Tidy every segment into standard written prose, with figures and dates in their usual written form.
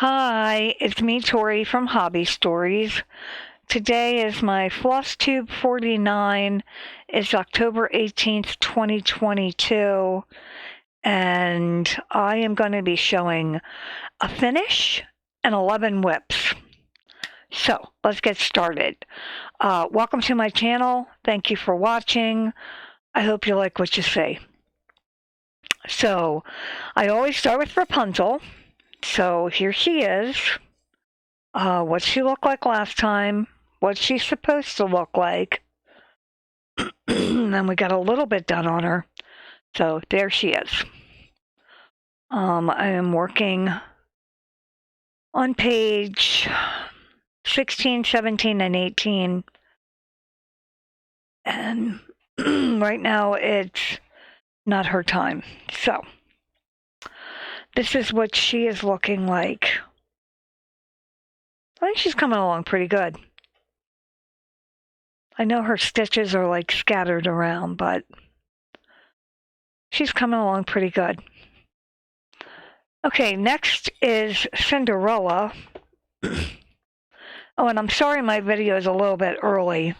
Hi, it's me, Tori from hobbysTORies. Today is my FlossTube 49. It's October 18th, 2022, and I am going to be showing a finish and 11 whips. So, let's get started. Welcome to my channel. Thank you for watching. I hope you like what you see. So, I always start with Rapunzel. So here she is. What she looked like last time, what she's supposed to look like. Then we got a little bit done on her. So there she is. I am working on page 16, 17, and 18. And right now it's not her time. So this is what she is looking like. I think she's coming along pretty good. I know her stitches are like scattered around, but she's coming along pretty good. Okay, next is Cinderella. Oh, and I'm sorry my video is a little bit early.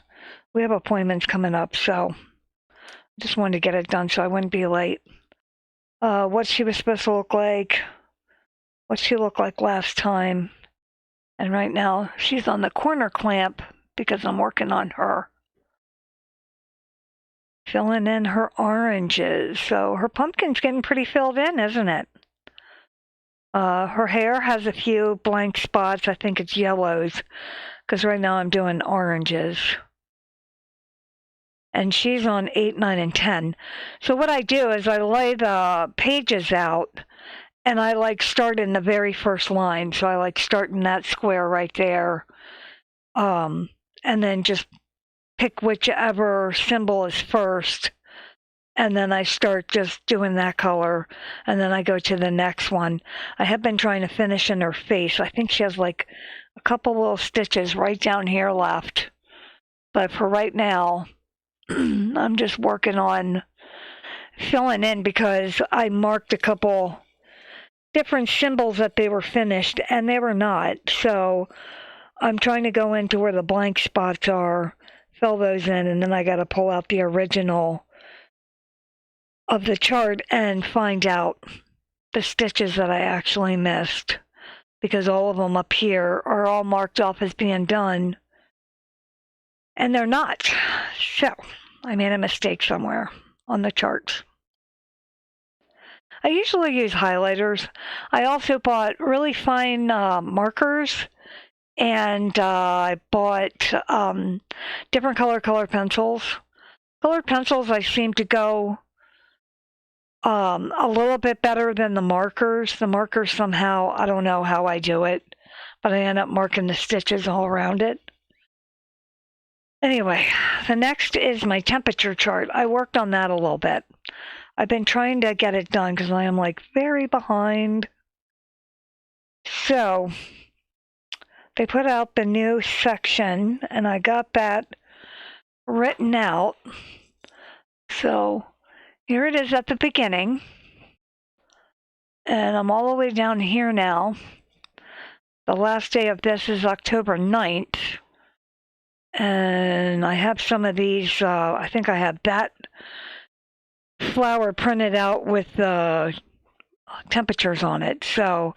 We have appointments coming up, so I just wanted to get it done so I wouldn't be late. What she was supposed to look like, what she looked like last time. And right now, she's on the corner clamp because I'm working on her. Filling in her oranges. So her pumpkin's getting pretty filled in, isn't it? Her hair has a few blank spots. I think it's yellows because right now I'm doing oranges. And she's on 8, 9, and 10. So what I do is I lay the pages out and I start in the very first line. So I start in that square right there. And then just pick whichever symbol is first. And then I start just doing that color. And then I go to the next one. I have been trying to finish in her face. I think she has a couple little stitches right down here left. But for right now, I'm just working on filling in because I marked a couple different symbols that they were finished and they were not. So I'm trying to go into where the blank spots are, fill those in, and then I got to pull out the original of the chart and find out the stitches that I actually missed because all of them up here are all marked off as being done and they're not. So I made a mistake somewhere on the chart. I usually use highlighters. I also bought really fine markers, and I bought different color pencils. Colored pencils, I seem to go a little bit better than the markers. The markers somehow, I don't know how I do it, but I end up marking the stitches all around it. Anyway, the next is my temperature chart. I worked on that a little bit. I've been trying to get it done because I am very behind. So they put out the new section and I got that written out. So here it is at the beginning. And I'm all the way down here now. The last day of this is October 9th. And I have some of these, I think I have that flower printed out with the temperatures on it. So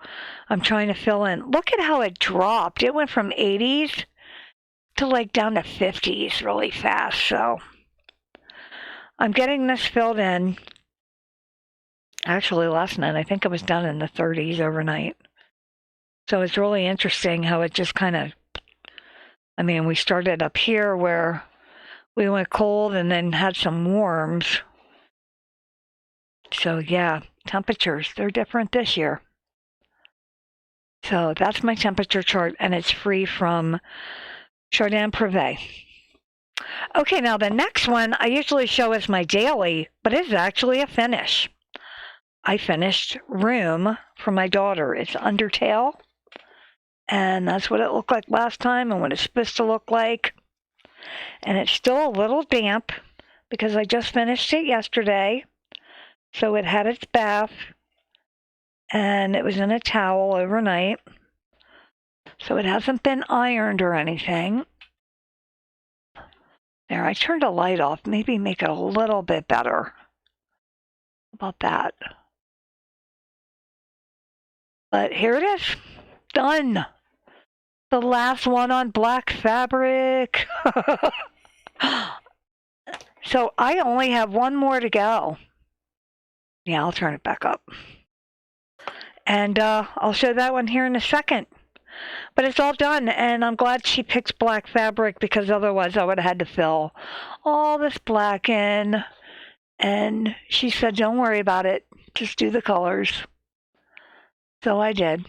I'm trying to fill in. Look at how it dropped. It went from 80s to down to 50s really fast. So I'm getting this filled in. Actually, last night, I think it was done in the 30s overnight. So it's really interesting how it just kind of, we started up here where we went cold and then had some warms. So yeah, temperatures, they're different this year. So that's my temperature chart and it's free from Chardin Privé. Okay, now the next one I usually show as my daily, but it's actually a finish. I finished Room for my daughter. It's Undertale. And that's what it looked like last time and what it's supposed to look like. And it's still a little damp because I just finished it yesterday. So it had its bath and it was in a towel overnight. So it hasn't been ironed or anything. There, I turned the light off. Maybe make it a little bit better. How about that? But here it is. Done. The last one on black fabric. So I only have one more to go. Yeah, I'll turn it back up. And I'll show that one here in a second. But it's all done, and I'm glad she picked black fabric because otherwise I would have had to fill all this black in. And she said, don't worry about it. Just do the colors. So I did.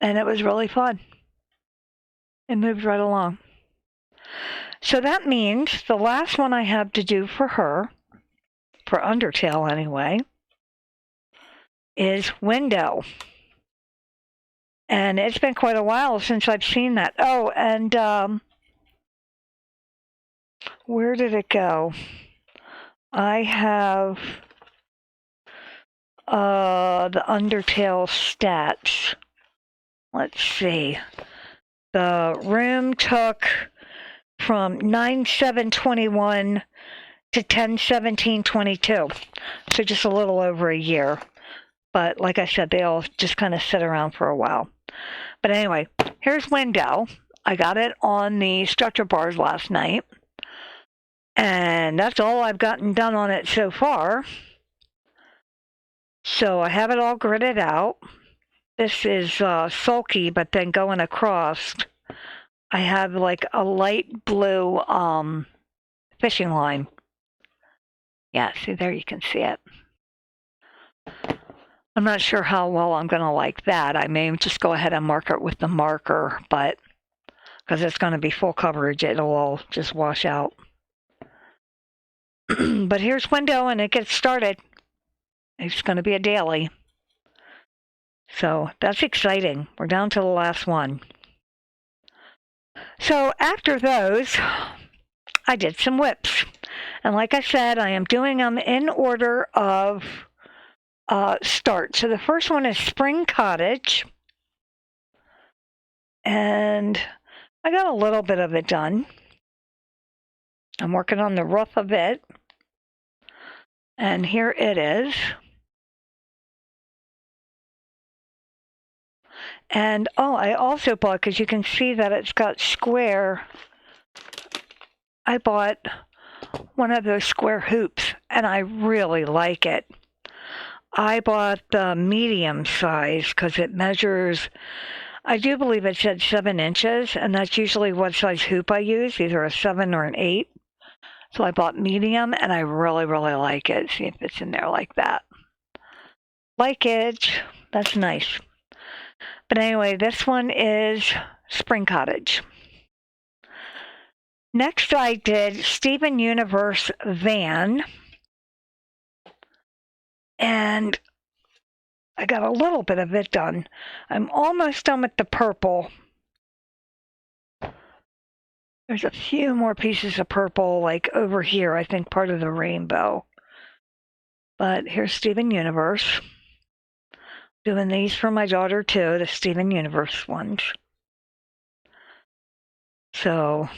And it was really fun. It moved right along. So that means the last one I have to do for her, for Undertale anyway, is window. And it's been quite a while since I've seen that. Oh, and where did it go? I have the Undertale stats. Let's see. The room took from 9/7/21 to 10/17/22. So just a little over a year. But like I said, they all just kind of sit around for a while. But anyway, here's window. I got it on the structure bars last night. And that's all I've gotten done on it so far. So I have it all gridded out. This is sulky, but then going across, I have like a light blue fishing line. Yeah, see there, you can see it. I'm not sure how well I'm going to like that. I may just go ahead and mark it with the marker, but because it's going to be full coverage, it'll all just wash out. But here's window, and it gets started. It's going to be a daily. So that's exciting. We're down to the last one. So after those, I did some whips. And like I said, I am doing them in order of start. So the first one is Spring Cottage. And I got a little bit of it done. I'm working on the roof of it. And here it is. And, oh, I also bought, because you can see that it's got square, I bought one of those square hoops, and I really like it. I bought the medium size, because it measures, I do believe it said 7 inches, and that's usually what size hoop I use, either a 7 or an 8. So I bought medium, and I really, really like it. See if it's in there like that. Like it. That's nice. But anyway, this one is Spring Cottage. Next, I did Steven Universe Van. And I got a little bit of it done. I'm almost done with the purple. There's a few more pieces of purple, like over here, I think part of the rainbow. But here's Steven Universe. Doing these for my daughter too, the Steven Universe ones. So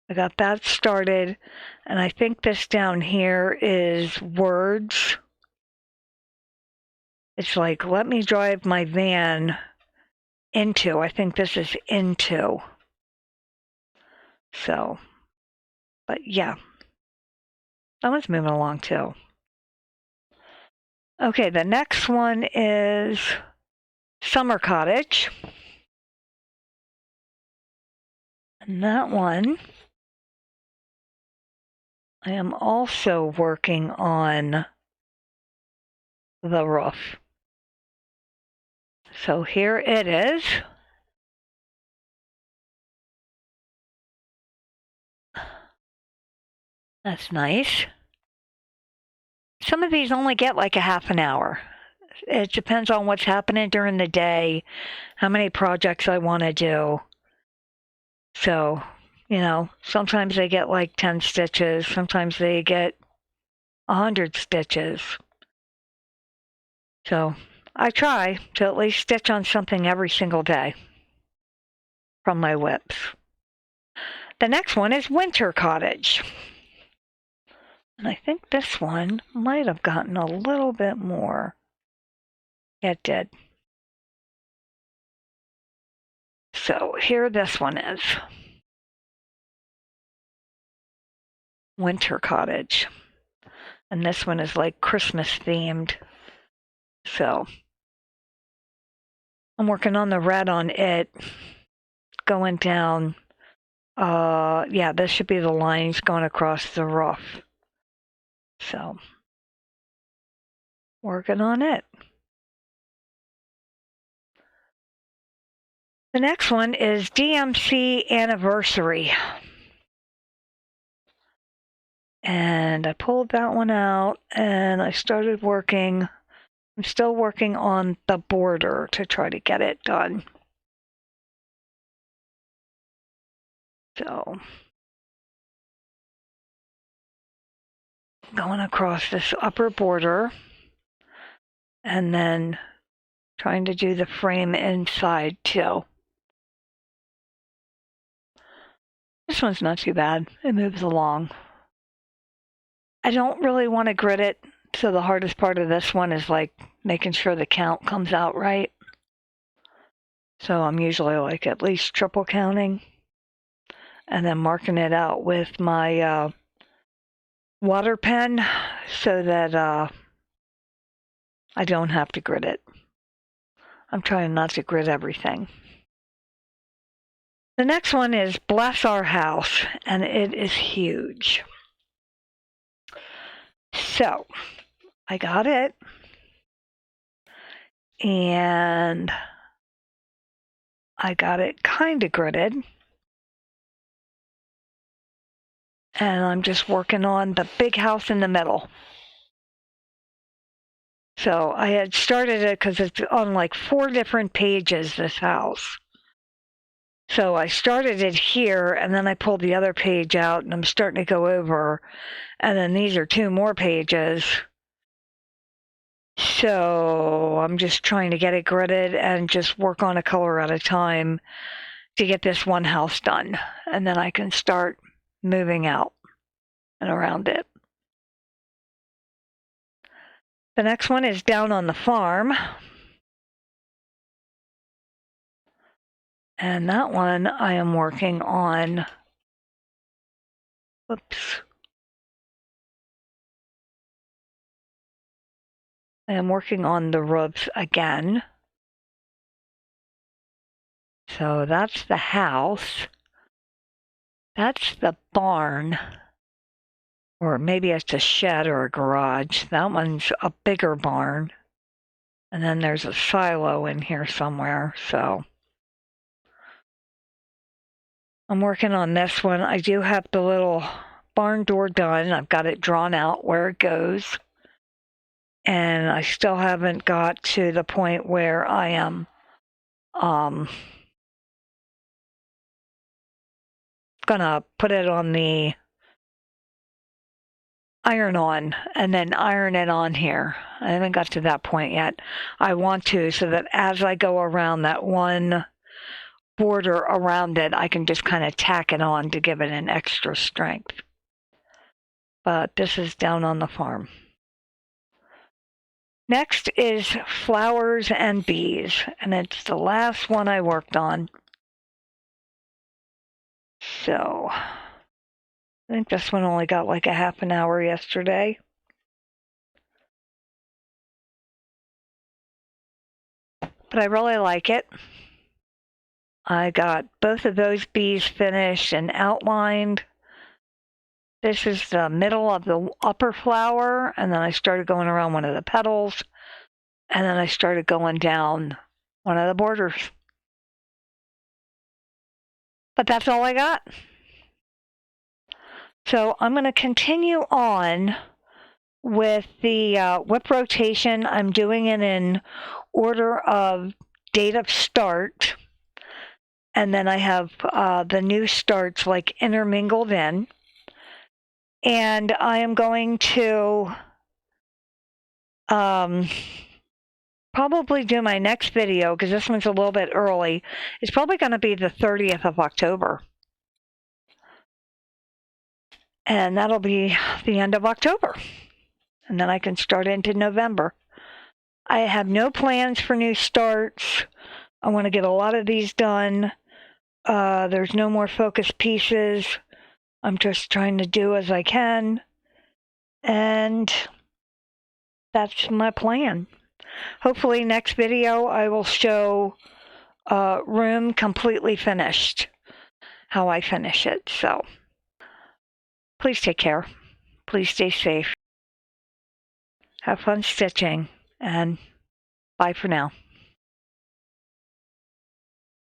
I got that started, and I think this down here is words. It's like, let me drive my van into. I think this is into. So, but yeah, that one's moving along too. Okay, the next one is Summer Cottage. And that one, I am also working on the roof. So here it is. That's nice. Some of these only get like a half an hour. It depends on what's happening during the day, how many projects I want to do. So, you know, sometimes they get like 10 stitches. Sometimes they get 100 stitches. So I try to at least stitch on something every single day from my whips. The next one is Winter Cottage. And I think this one might have gotten a little bit more. It did. So here this one is. Winter Cottage. And this one is like Christmas themed. So I'm working on the red on it. Going down. Yeah, this should be the lines going across the roof. So, working on it. The next one is DMC Anniversary. And I pulled that one out and I started working. I'm still working on the border to try to get it done. So, going across this upper border and then trying to do the frame inside too. This one's not too bad. It moves along. I don't really want to grid it, so the hardest part of this one is like making sure the count comes out right. So I'm usually like at least triple counting and then marking it out with my water pen so that I don't have to grid it. I'm trying not to grid everything. The next one is Bless Our House, and it is huge. So, I got it, and I got it kind of gridded, and I'm just working on the big house in the middle. So, I had started it because it's on like 4 different pages, this house. So I started it here, and then I pulled the other page out, and I'm starting to go over, and then these are 2 more pages. So I'm just trying to get it gridded and just work on a color at a time to get this one house done, and then I can start moving out and around it. The next one is Down on the Farm. And that one I am working on, I am working on the roofs again. So that's the house. That's the barn. Or maybe it's a shed or a garage. That one's a bigger barn. And then there's a silo in here somewhere, so I'm working on this one. I do have the little barn door done. I've got it drawn out where it goes. And I still haven't got to the point where I am gonna put it on the iron-on and then iron it on here. I haven't got to that point yet. I want to, so that as I go around that one border around it, I can just kind of tack it on to give it an extra strength. But this is Down on the Farm. Next is Flowers and Bees, and it's the last one I worked on. So, I think this one only got like a half an hour yesterday. But I really like it. I got both of those bees finished and outlined. This is the middle of the upper flower, and then I started going around one of the petals, and then I started going down one of the borders. But that's all I got. So I'm going to continue on with the whip rotation. I'm doing it in order of date of start. And then I have the new starts like intermingled in. And I am going to probably do my next video, because this one's a little bit early, it's probably going to be the 30th of October. And that'll be the end of October. And then I can start into November. I have no plans for new starts. I want to get a lot of these done. There's no more focus pieces. I'm just trying to do as I can. And that's my plan. Hopefully next video I will show room completely finished, how I finish it. So please take care. Please stay safe. Have fun stitching, and bye for now.